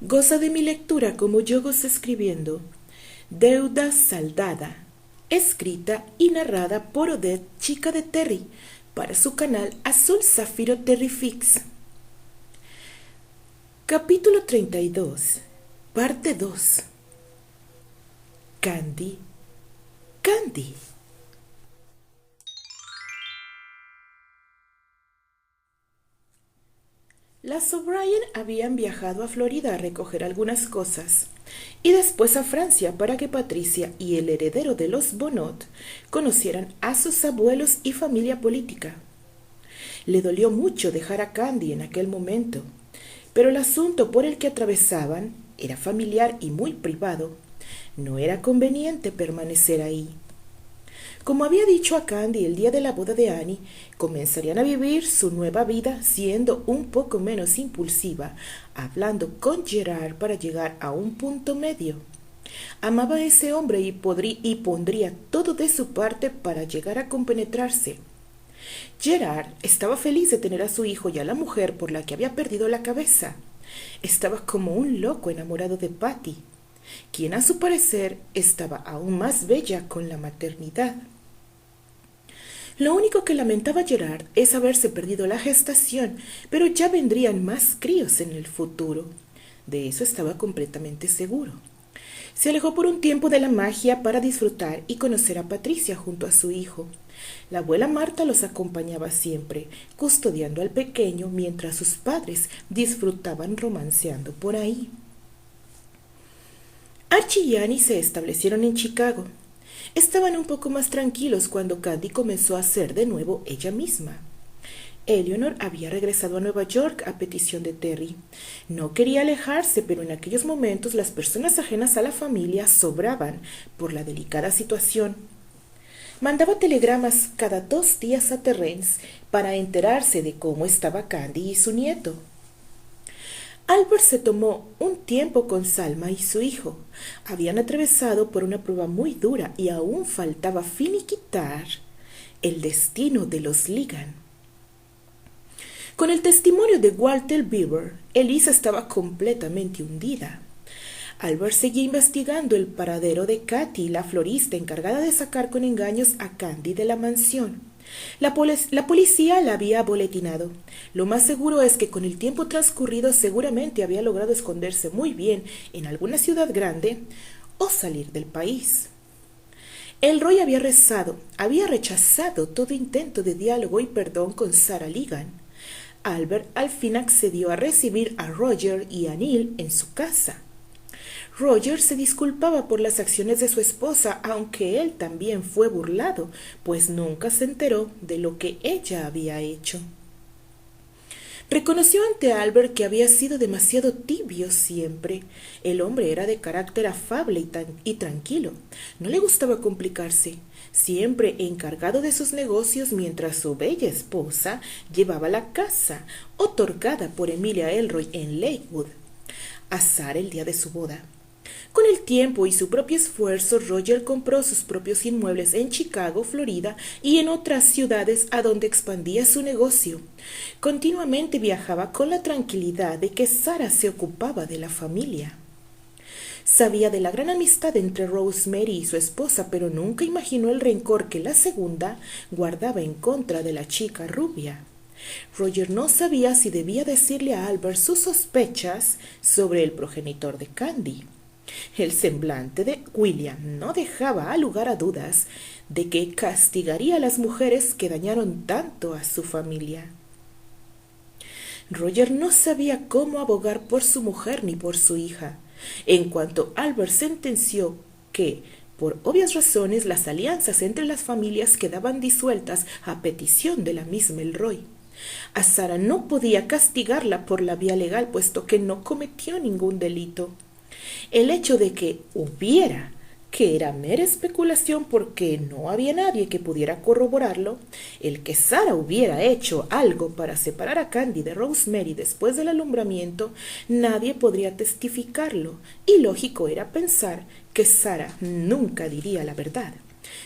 Goza de mi lectura como yo gozo escribiendo. Deuda saldada, escrita y narrada por Odette Chica de Terry, para su canal Azul Zafiro Terrifix. Capítulo 32, parte 2. Candy. Candy. Las O'Brien habían viajado a Florida a recoger algunas cosas y después a Francia para que Patricia y el heredero de los Bonnot conocieran a sus abuelos y familia política. Le dolió mucho dejar a Candy en aquel momento, pero el asunto por el que atravesaban era familiar y muy privado. No era conveniente permanecer ahí. Como había dicho a Candy el día de la boda de Annie, comenzarían a vivir su nueva vida siendo un poco menos impulsiva, hablando con Gerard para llegar a un punto medio. Amaba a ese hombre y pondría todo de su parte para llegar a compenetrarse. Gerard estaba feliz de tener a su hijo y a la mujer por la que había perdido la cabeza. Estaba como un loco enamorado de Patty, quien a su parecer estaba aún más bella con la maternidad. Lo único que lamentaba Gerard es haberse perdido la gestación, pero ya vendrían más críos en el futuro. De eso estaba completamente seguro. Se alejó por un tiempo de la magia para disfrutar y conocer a Patricia junto a su hijo. La abuela Marta los acompañaba siempre, custodiando al pequeño mientras sus padres disfrutaban romanceando por ahí. Archie y Annie se establecieron en Chicago. Estaban un poco más tranquilos cuando Candy comenzó a ser de nuevo ella misma. Eleanor había regresado a Nueva York a petición de Terry. No quería alejarse, pero en aquellos momentos las personas ajenas a la familia sobraban por la delicada situación. Mandaba telegramas cada 2 días a Terrence para enterarse de cómo estaba Candy y su nieto. Albert se tomó un tiempo con Salma y su hijo. Habían atravesado por una prueba muy dura y aún faltaba finiquitar el destino de los Ligan. Con el testimonio de Walter Beaver, Elisa estaba completamente hundida. Albert seguía investigando el paradero de Katy, la florista encargada de sacar con engaños a Candy de la mansión. La policía la había boletinado. Lo más seguro es que con el tiempo transcurrido seguramente había logrado esconderse muy bien en alguna ciudad grande o salir del país. Elroy había rechazado todo intento de diálogo y perdón con Sarah Ligan. Albert al fin accedió a recibir a Roger y a Neil en su casa. Roger se disculpaba por las acciones de su esposa, aunque él también fue burlado, pues nunca se enteró de lo que ella había hecho. Reconoció ante Albert que había sido demasiado tibio siempre. El hombre era de carácter afable y tranquilo. No le gustaba complicarse, siempre encargado de sus negocios mientras su bella esposa llevaba la casa, otorgada por Emilia Elroy en Lakewood, a Sarah el día de su boda. Con el tiempo y su propio esfuerzo, Roger compró sus propios inmuebles en Chicago, Florida y en otras ciudades a donde expandía su negocio. Continuamente viajaba con la tranquilidad de que Sarah se ocupaba de la familia. Sabía de la gran amistad entre Rosemary y su esposa, pero nunca imaginó el rencor que la segunda guardaba en contra de la chica rubia. Roger no sabía si debía decirle a Albert sus sospechas sobre el progenitor de Candy. El semblante de William no dejaba lugar a dudas de que castigaría a las mujeres que dañaron tanto a su familia. Roger no sabía cómo abogar por su mujer ni por su hija. En cuanto Albert sentenció que, por obvias razones, las alianzas entre las familias quedaban disueltas a petición de la misma Elroy. A Sarah no podía castigarla por la vía legal, puesto que no cometió ningún delito. El hecho de que era mera especulación porque no había nadie que pudiera corroborarlo, el que Sarah hubiera hecho algo para separar a Candy de Rosemary después del alumbramiento, nadie podría testificarlo, y lógico era pensar que Sarah nunca diría la verdad.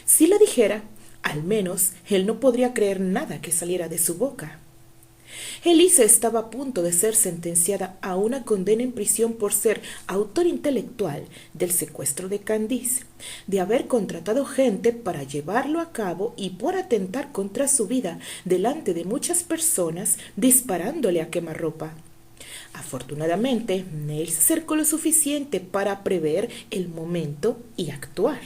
Si la dijera, al menos él no podría creer nada que saliera de su boca. Elisa estaba a punto de ser sentenciada a una condena en prisión por ser autor intelectual del secuestro de Candice, de haber contratado gente para llevarlo a cabo y por atentar contra su vida delante de muchas personas disparándole a quemarropa. Afortunadamente, Neil se acercó lo suficiente para prever el momento y actuar.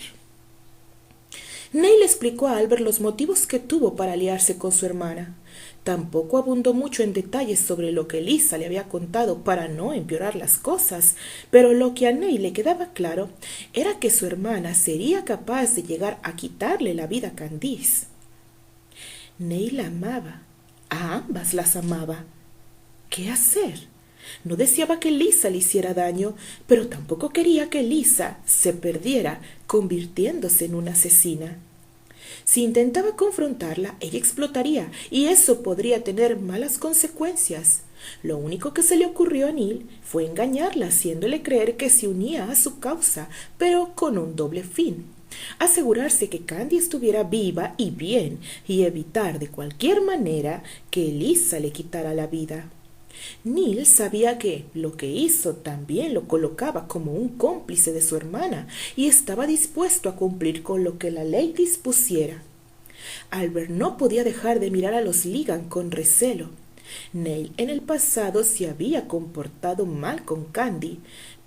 Neil explicó a Albert los motivos que tuvo para aliarse con su hermana. Tampoco abundó mucho en detalles sobre lo que Lisa le había contado para no empeorar las cosas, pero lo que a Neil le quedaba claro era que su hermana sería capaz de llegar a quitarle la vida a Candice. Neil la amaba, a ambas las amaba. ¿Qué hacer? No deseaba que Lisa le hiciera daño, pero tampoco quería que Lisa se perdiera, convirtiéndose en una asesina. Si intentaba confrontarla, ella explotaría, y eso podría tener malas consecuencias. Lo único que se le ocurrió a Neil fue engañarla, haciéndole creer que se unía a su causa, pero con un doble fin: asegurarse que Candy estuviera viva y bien, y evitar de cualquier manera que Lisa le quitara la vida. Neil sabía que lo que hizo también lo colocaba como un cómplice de su hermana y estaba dispuesto a cumplir con lo que la ley dispusiera. Albert no podía dejar de mirar a los Ligan con recelo. Neil en el pasado se había comportado mal con Candy,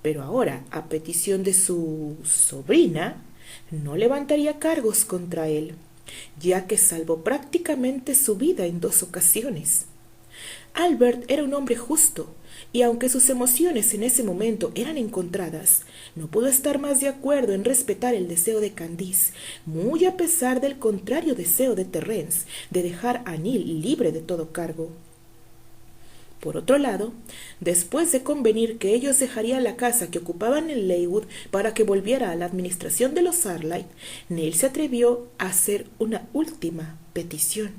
pero ahora, a petición de su sobrina, no levantaría cargos contra él, ya que salvó prácticamente su vida en 2 ocasiones. Albert era un hombre justo, y aunque sus emociones en ese momento eran encontradas, no pudo estar más de acuerdo en respetar el deseo de Candice, muy a pesar del contrario deseo de Terrence de dejar a Neil libre de todo cargo. Por otro lado, después de convenir que ellos dejarían la casa que ocupaban en Leywood para que volviera a la administración de los Arlight, Neil se atrevió a hacer una última petición.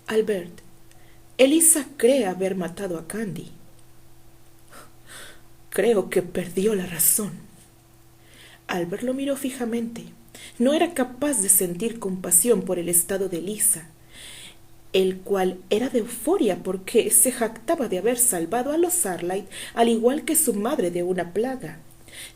Albert, Elisa cree haber matado a Candy. Creo que perdió la razón. Albert lo miró fijamente. No era capaz de sentir compasión por el estado de Elisa, el cual era de euforia porque se jactaba de haber salvado a los Arlight, al igual que su madre, de una plaga.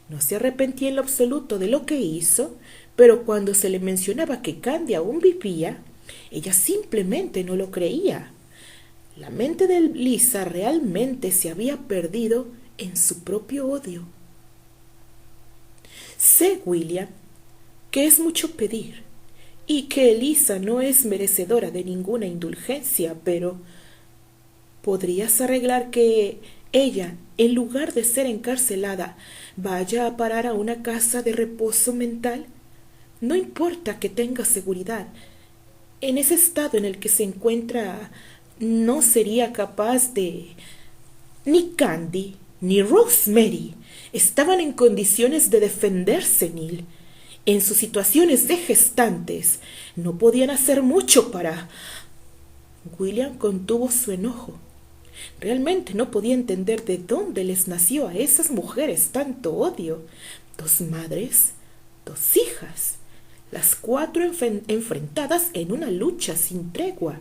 No se arrepentía en lo absoluto de lo que hizo, pero cuando se le mencionaba que Candy aún vivía, ella simplemente no lo creía. La mente de Lisa realmente se había perdido en su propio odio. Sé, William, que es mucho pedir y que Elisa no es merecedora de ninguna indulgencia, pero ¿podrías arreglar que ella, en lugar de ser encarcelada, vaya a parar a una casa de reposo mental? No importa que tenga seguridad. En ese estado en el que se encuentra, no sería capaz de... Ni Candy ni Rosemary estaban en condiciones de defenderse, Neil. En sus situaciones de gestantes no podían hacer mucho para... William contuvo su enojo. Realmente no podía entender de dónde les nació a esas mujeres tanto odio. 2 madres, 2 hijas, las 4 enfrentadas en una lucha sin tregua.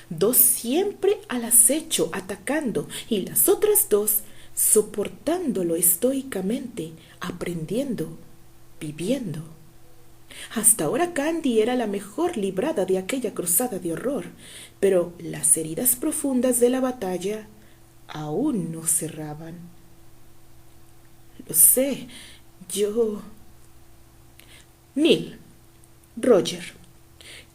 2 siempre al acecho, atacando, y las otras 2 soportándolo estoicamente, aprendiendo, viviendo. Hasta ahora Candy era la mejor librada de aquella cruzada de horror, pero las heridas profundas de la batalla aún no cerraban. Lo sé, yo... Neil, Roger,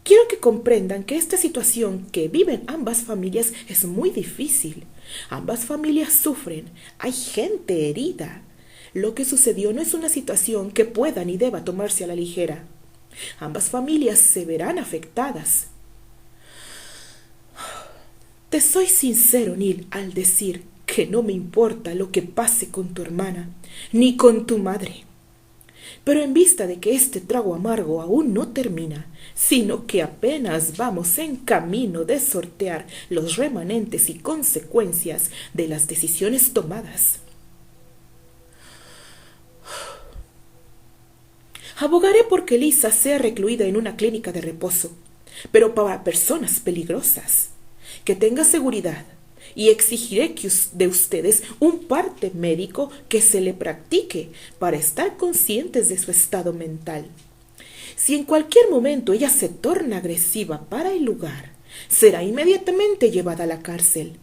quiero que comprendan que esta situación que viven ambas familias es muy difícil. Ambas familias sufren, hay gente herida. Lo que sucedió no es una situación que pueda ni deba tomarse a la ligera. Ambas familias se verán afectadas. Te soy sincero, Neil, al decir que no me importa lo que pase con tu hermana, ni con tu madre. Pero en vista de que este trago amargo aún no termina, sino que apenas vamos en camino de sortear los remanentes y consecuencias de las decisiones tomadas, abogaré porque Lisa sea recluida en una clínica de reposo, pero para personas peligrosas. que tenga seguridad y exigiré de ustedes un parte médico que se le practique para estar conscientes de su estado mental. Si en cualquier momento ella se torna agresiva para el lugar, será inmediatamente llevada a la cárcel.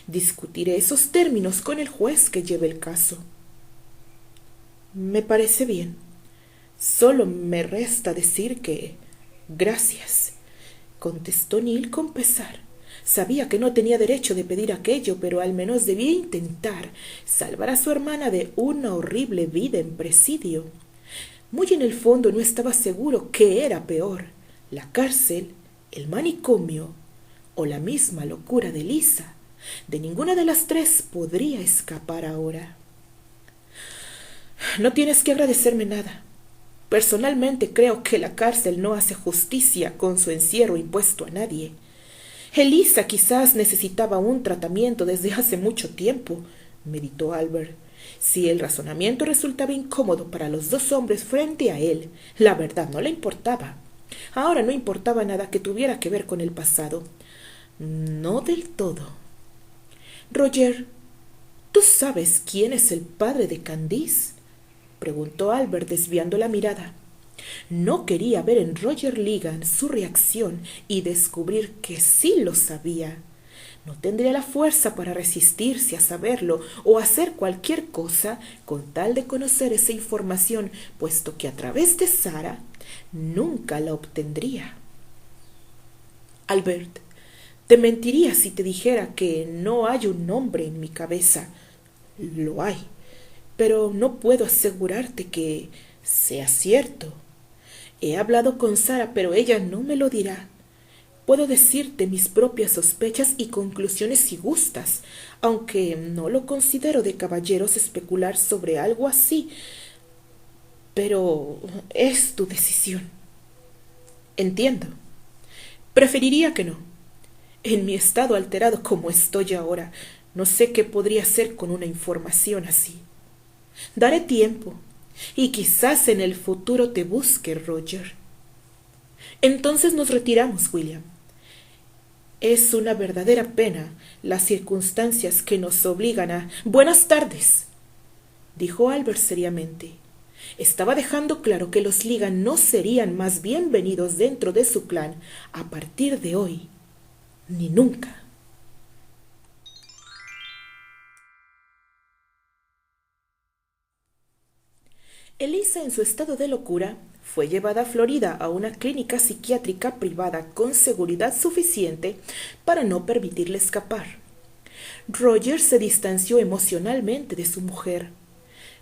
Discutiré esos términos con el juez que lleve el caso. Me parece bien. Solo me resta decir que... Gracias, contestó Neil con pesar. Sabía que no tenía derecho de pedir aquello, pero al menos debía intentar salvar a su hermana de una horrible vida en presidio. Muy en el fondo no estaba seguro qué era peor, la cárcel, el manicomio o la misma locura de Lisa. De ninguna de las tres podría escapar ahora. No tienes que agradecerme nada. Personalmente creo que la cárcel no hace justicia con su encierro impuesto a nadie. Elisa quizás necesitaba un tratamiento desde hace mucho tiempo, meditó Albert. Si el razonamiento resultaba incómodo para los dos hombres frente a él, la verdad no le importaba. Ahora no importaba nada que tuviera que ver con el pasado. No del todo. Roger, ¿tú sabes quién es el padre de Candice? Preguntó Albert desviando la mirada. No quería ver en Roger Ligan su reacción y descubrir que sí lo sabía. No tendría la fuerza para resistirse a saberlo o hacer cualquier cosa con tal de conocer esa información, puesto que a través de Sara nunca la obtendría. Albert, te mentiría si te dijera que no hay un nombre en mi cabeza. Lo hay, pero no puedo asegurarte que sea cierto. He hablado con Sara, pero ella no me lo dirá. Puedo decirte mis propias sospechas y conclusiones si gustas, aunque no lo considero de caballeros especular sobre algo así. Pero es tu decisión. Entiendo. Preferiría que no. En mi estado alterado como estoy ahora, no sé qué podría hacer con una información así. Daré tiempo. Y quizás en el futuro te busque, Roger. Entonces nos retiramos, William. Es una verdadera pena las circunstancias que nos obligan a... Buenas tardes, dijo Albert seriamente. Estaba dejando claro que los Ligan no serían más bienvenidos dentro de su clan a partir de hoy, ni nunca. Elisa, en su estado de locura, fue llevada a Florida a una clínica psiquiátrica privada con seguridad suficiente para no permitirle escapar. Roger se distanció emocionalmente de su mujer.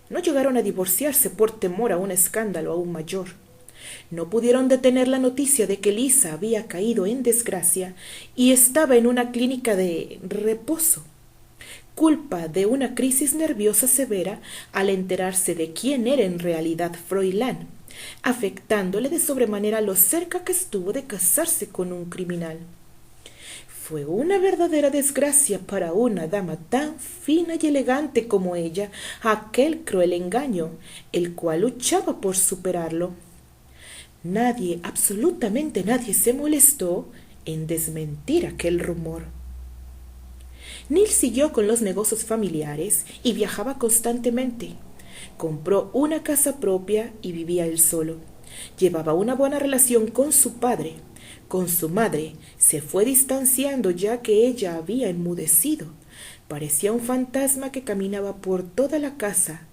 No llegaron a divorciarse por temor a un escándalo aún mayor. No pudieron detener la noticia de que Lisa había caído en desgracia y estaba en una clínica de reposo, culpa de una crisis nerviosa severa al enterarse de quién era en realidad Froilán, afectándole de sobremanera lo cerca que estuvo de casarse con un criminal. Fue una verdadera desgracia para una dama tan fina y elegante como ella aquel cruel engaño, el cual luchaba por superarlo. Nadie, absolutamente nadie, se molestó en desmentir aquel rumor. Neil siguió con los negocios familiares y viajaba constantemente. Compró una casa propia y vivía él solo. Llevaba una buena relación con su padre. Con su madre se fue distanciando ya que ella había enmudecido. Parecía un fantasma que caminaba por toda la casa.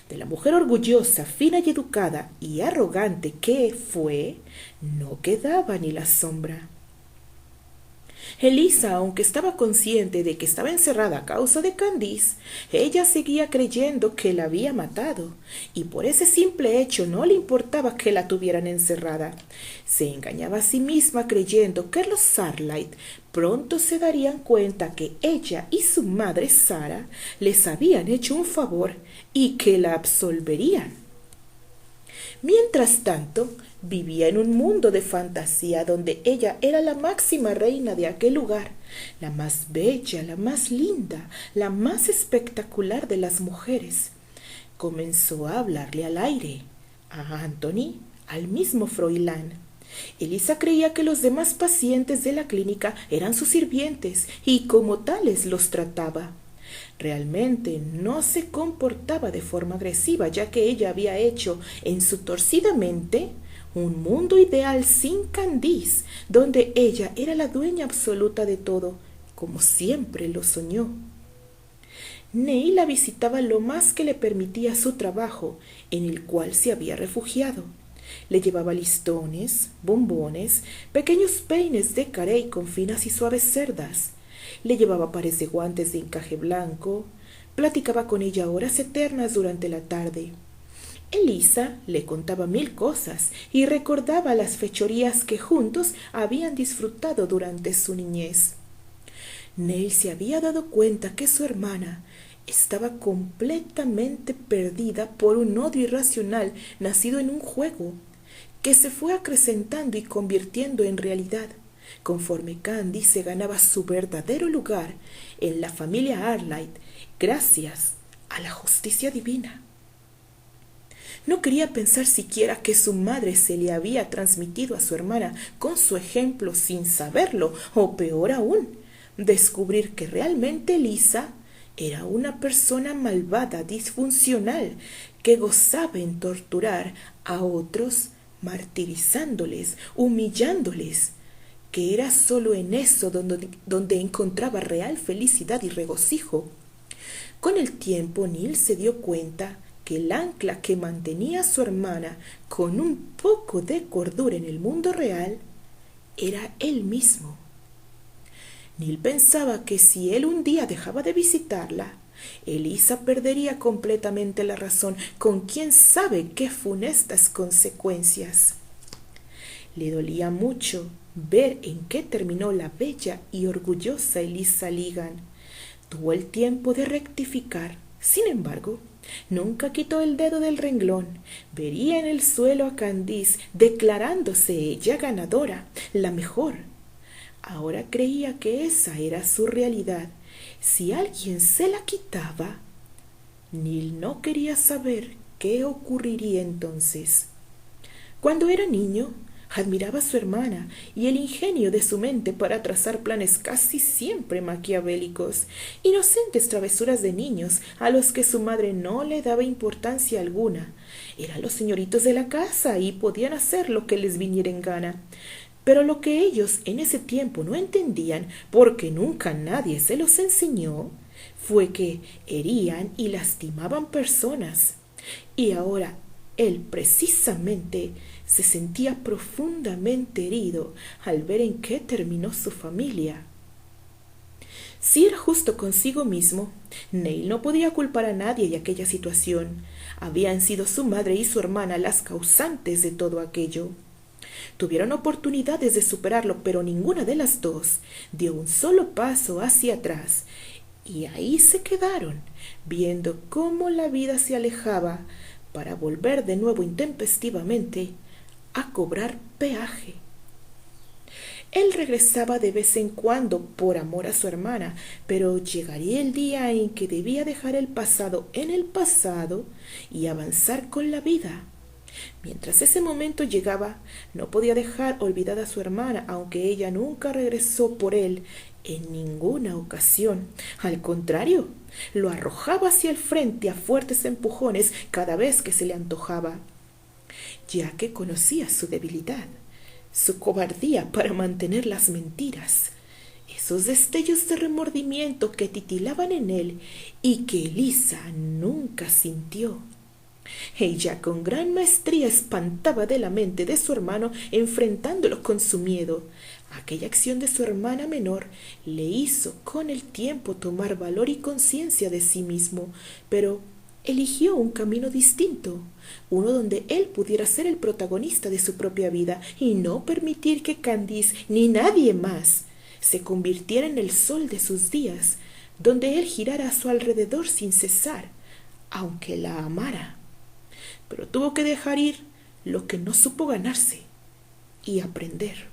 De la mujer orgullosa, fina y educada y arrogante que fue, no quedaba ni la sombra. Elisa, aunque estaba consciente de que estaba encerrada a causa de Candice, ella seguía creyendo que la había matado, y por ese simple hecho no le importaba que la tuvieran encerrada. Se engañaba a sí misma creyendo que los Sarlight pronto se darían cuenta que ella y su madre Sara les habían hecho un favor y que la absolverían. Mientras tanto, vivía en un mundo de fantasía donde ella era la máxima reina de aquel lugar, la más bella, la más linda, la más espectacular de las mujeres. Comenzó a hablarle al aire, a Anthony, al mismo Froilán. Elisa creía que los demás pacientes de la clínica eran sus sirvientes y como tales los trataba. Realmente no se comportaba de forma agresiva, ya que ella había hecho en su torcida mente un mundo ideal sin Candice, donde ella era la dueña absoluta de todo, como siempre lo soñó. Neil la visitaba lo más que le permitía su trabajo, en el cual se había refugiado. Le llevaba listones, bombones, pequeños peines de carey con finas y suaves cerdas. Le llevaba pares de guantes de encaje blanco. Platicaba con ella horas eternas durante la tarde. Elisa le contaba 1000 cosas y recordaba las fechorías que juntos habían disfrutado durante su niñez. Neil se había dado cuenta que su hermana estaba completamente perdida por un odio irracional nacido en un juego, que se fue acrecentando y convirtiendo en realidad, conforme Candy se ganaba su verdadero lugar en la familia Arlight, gracias a la justicia divina. No quería pensar siquiera que su madre se le había transmitido a su hermana con su ejemplo sin saberlo, o peor aún, descubrir que realmente Lisa era una persona malvada, disfuncional, que gozaba en torturar a otros, martirizándoles, humillándoles, que era solo en eso donde encontraba real felicidad y regocijo. Con el tiempo Neil se dio cuenta que el ancla que mantenía a su hermana con un poco de cordura en el mundo real era él mismo. Neil pensaba que si él un día dejaba de visitarla, Elisa perdería completamente la razón, con quién sabe qué funestas consecuencias. Le dolía mucho ver en qué terminó la bella y orgullosa Elisa Ligan. Tuvo el tiempo de rectificar. Sin embargo, nunca quitó el dedo del renglón. Vería en el suelo a Candice, declarándose ella ganadora, la mejor. Ahora creía que esa era su realidad. Si alguien se la quitaba, Neil no quería saber qué ocurriría entonces. Cuando era niño, admiraba a su hermana y el ingenio de su mente para trazar planes casi siempre maquiavélicos, inocentes travesuras de niños a los que su madre no le daba importancia alguna. Eran los señoritos de la casa y podían hacer lo que les viniera en gana. Pero lo que ellos en ese tiempo no entendían, porque nunca nadie se los enseñó, fue que herían y lastimaban personas. Y ahora él precisamente se sentía profundamente herido al ver en qué terminó su familia. Si era justo consigo mismo, Neil no podía culpar a nadie de aquella situación. Habían sido su madre y su hermana las causantes de todo aquello. Tuvieron oportunidades de superarlo, pero ninguna de las dos dio un solo paso hacia atrás, y ahí se quedaron, viendo cómo la vida se alejaba para volver de nuevo intempestivamente a cobrar peaje. Él regresaba de vez en cuando por amor a su hermana, pero llegaría el día en que debía dejar el pasado en el pasado y avanzar con la vida. Mientras ese momento llegaba, no podía dejar olvidada a su hermana, aunque ella nunca regresó por él en ninguna ocasión. Al contrario, lo arrojaba hacia el frente a fuertes empujones cada vez que se le antojaba, ya que conocía su debilidad, su cobardía para mantener las mentiras, esos destellos de remordimiento que titilaban en él y que Elisa nunca sintió. Ella con gran maestría espantaba de la mente de su hermano, enfrentándolo con su miedo. Aquella acción de su hermana menor le hizo con el tiempo tomar valor y conciencia de sí mismo, pero eligió un camino distinto, uno donde él pudiera ser el protagonista de su propia vida y no permitir que Candice ni nadie más se convirtiera en el sol de sus días, donde él girara a su alrededor sin cesar, aunque la amara. Pero tuvo que dejar ir lo que no supo ganarse y aprender.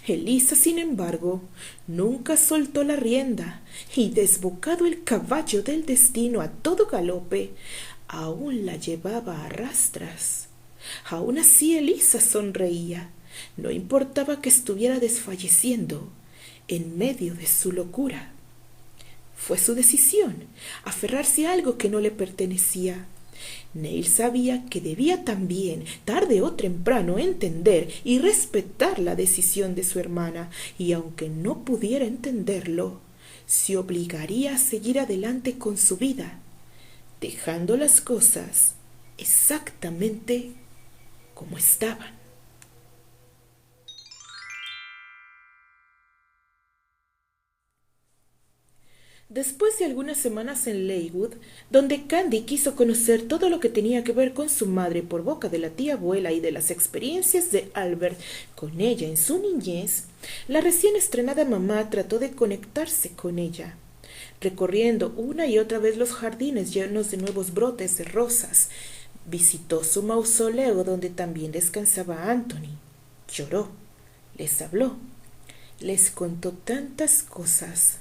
Elisa, sin embargo, nunca soltó la rienda y, desbocado el caballo del destino a todo galope, aún la llevaba a rastras. Aún así Elisa sonreía. No importaba que estuviera desfalleciendo en medio de su locura. Fue su decisión, aferrarse a algo que no le pertenecía. Neil sabía que debía también, tarde o temprano, entender y respetar la decisión de su hermana, y aunque no pudiera entenderlo, se obligaría a seguir adelante con su vida, dejando las cosas exactamente como estaban. Después de algunas semanas en Leywood, donde Candy quiso conocer todo lo que tenía que ver con su madre por boca de la tía abuela y de las experiencias de Albert con ella en su niñez, la recién estrenada mamá trató de conectarse con ella, recorriendo una y otra vez los jardines llenos de nuevos brotes de rosas. Visitó su mausoleo donde también descansaba Anthony. Lloró, les habló, les contó tantas cosas.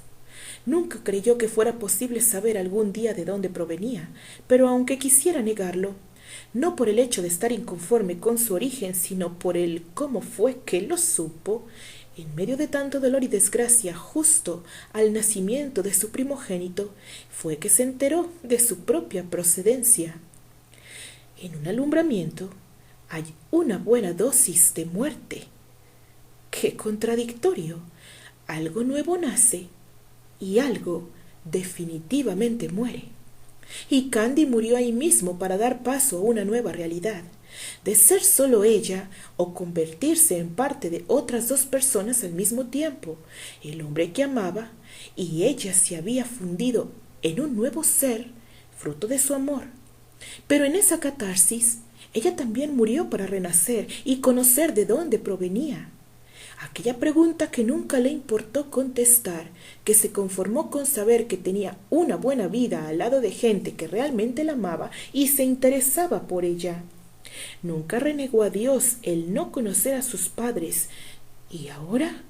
Nunca creyó que fuera posible saber algún día de dónde provenía, pero aunque quisiera negarlo, no por el hecho de estar inconforme con su origen, sino por el cómo fue que lo supo, en medio de tanto dolor y desgracia, justo al nacimiento de su primogénito, fue que se enteró de su propia procedencia. En un alumbramiento hay una buena dosis de muerte. ¡Qué contradictorio! Algo nuevo nace y algo definitivamente muere. Y Candy murió ahí mismo para dar paso a una nueva realidad, de ser solo ella o convertirse en parte de otras dos personas al mismo tiempo. El hombre que amaba y ella se había fundido en un nuevo ser, fruto de su amor. Pero en esa catarsis, ella también murió para renacer y conocer de dónde provenía. Aquella pregunta que nunca le importó contestar, que se conformó con saber que tenía una buena vida al lado de gente que realmente la amaba y se interesaba por ella. Nunca renegó a Dios el no conocer a sus padres. ¿Y ahora?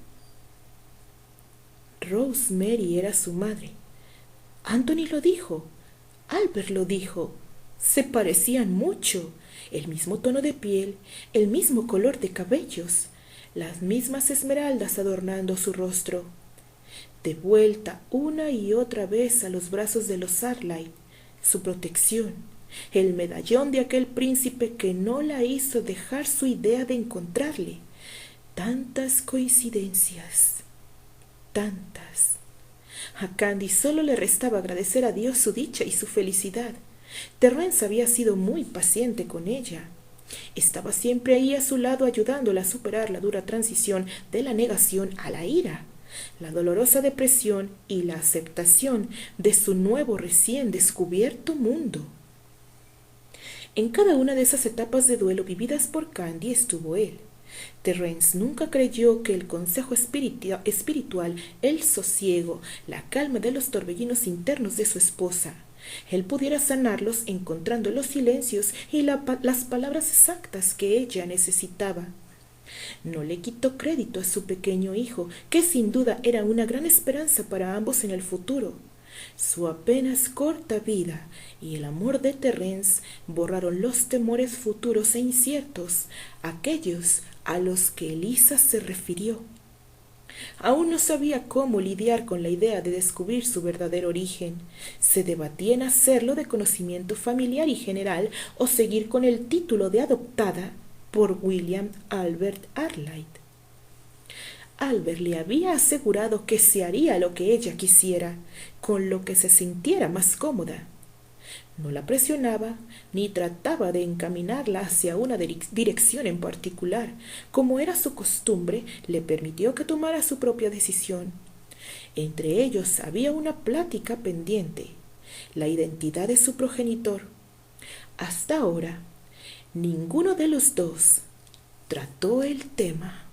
Rosemary era su madre. Anthony lo dijo. Albert lo dijo. Se parecían mucho. El mismo tono de piel, el mismo color de cabellos, las mismas esmeraldas adornando su rostro. De vuelta una y otra vez a los brazos de los Arlyle, su protección, el medallón de aquel príncipe que no la hizo dejar su idea de encontrarle. Tantas coincidencias, tantas. A Candy solo le restaba agradecer a Dios su dicha y su felicidad. Terrence había sido muy paciente con ella. Estaba siempre ahí a su lado ayudándola a superar la dura transición de la negación a la ira, la dolorosa depresión y la aceptación de su nuevo recién descubierto mundo. En cada una de esas etapas de duelo vividas por Candy estuvo él. Terrence nunca creyó que el consejo espiritual, el sosiego, la calma de los torbellinos internos de su esposa, él pudiera sanarlos encontrando los silencios y las palabras exactas que ella necesitaba. No le quitó crédito a su pequeño hijo, que sin duda era una gran esperanza para ambos en el futuro. Su apenas corta vida y el amor de Terrence borraron los temores futuros e inciertos, aquellos a los que Elisa se refirió. Aún no sabía cómo lidiar con la idea de descubrir su verdadero origen. Se debatía en hacerlo de conocimiento familiar y general o seguir con el título de adoptada por William Albert Arlyle. Albert le había asegurado que se haría lo que ella quisiera, con lo que se sintiera más cómoda. No la presionaba ni trataba de encaminarla hacia una dirección en particular. Como era su costumbre, le permitió que tomara su propia decisión. Entre ellos había una plática pendiente, la identidad de su progenitor. Hasta ahora, ninguno de los dos trató el tema.